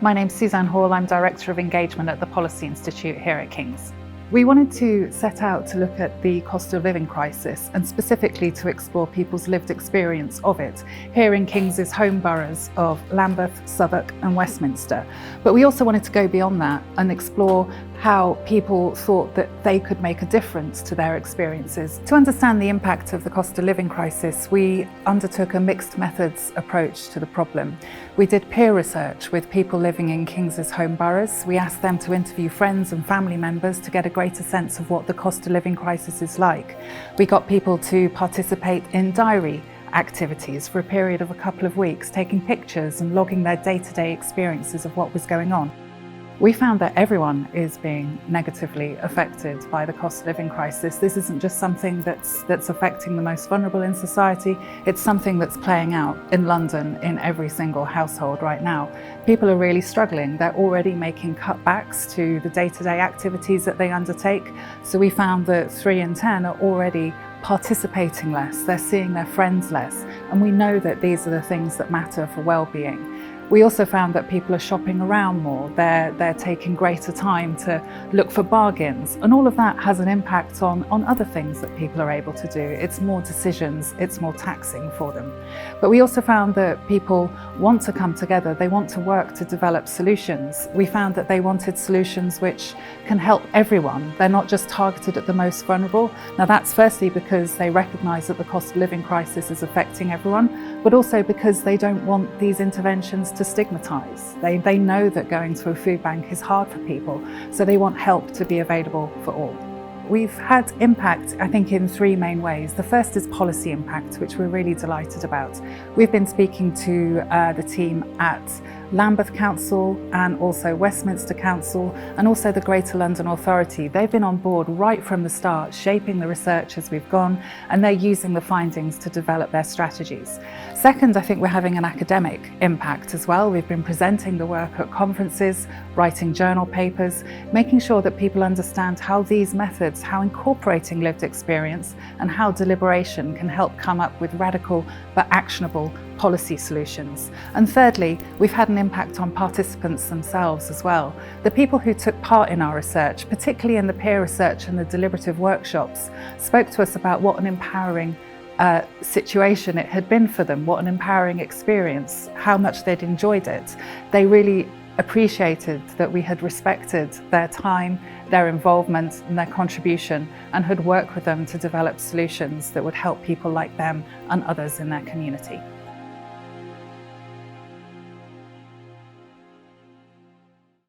My name's Suzanne Hall. I'm Director of Engagement at the Policy Institute here at King's. We wanted to set out to look at the cost of living crisis and specifically to explore people's lived experience of it here in King's home boroughs of Lambeth, Southwark and Westminster. But we also wanted to go beyond that and explore how people thought that they could make a difference to their experiences. To understand the impact of the cost of living crisis, we undertook a mixed methods approach to the problem. We did peer research with people living in King's home boroughs. We asked them to interview friends and family members to get a greater sense of what the cost of living crisis is like. We got people to participate in diary activities for a period of a couple of weeks, taking pictures and logging their day-to-day experiences of what was going on. We found that everyone is being negatively affected by the cost of living crisis. This isn't just something that's affecting the most vulnerable in society, it's something that's playing out in London in every single household right now. People are really struggling. They're already making cutbacks to the day-to-day activities that they undertake. So we found that 3 in 10 are already participating less, they're seeing their friends less, and we know that these are the things that matter for well-being. We also found that people are shopping around more, they're taking greater time to look for bargains, and all of that has an impact on other things that people are able to do. It's more decisions, it's more taxing for them. But we also found that people want to come together, they want to work to develop solutions. We found that they wanted solutions which can help everyone. They're not just targeted at the most vulnerable. Now that's firstly because they recognise that the cost of living crisis is affecting everyone, but also because they don't want these interventions to stigmatise. They know that going to a food bank is hard for people, so they want help to be available for all. We've had impact, I think, in 3 main ways. The first is policy impact, which we're really delighted about. We've been speaking to the team at Lambeth Council and also Westminster Council and also the Greater London Authority. They've been on board right from the start, shaping the research as we've gone, and they're using the findings to develop their strategies. Second, I think we're having an academic impact as well. We've been presenting the work at conferences, writing journal papers, making sure that people understand how these methods, how incorporating lived experience and how deliberation can help come up with radical but actionable policy solutions. And thirdly, we've had an impact on participants themselves as well. The people who took part in our research, particularly in the peer research and the deliberative workshops, spoke to us about what an empowering situation it had been for them, what an empowering experience, how much they'd enjoyed it. They really appreciated that we had respected their time, their involvement and their contribution, and had worked with them to develop solutions that would help people like them and others in their community.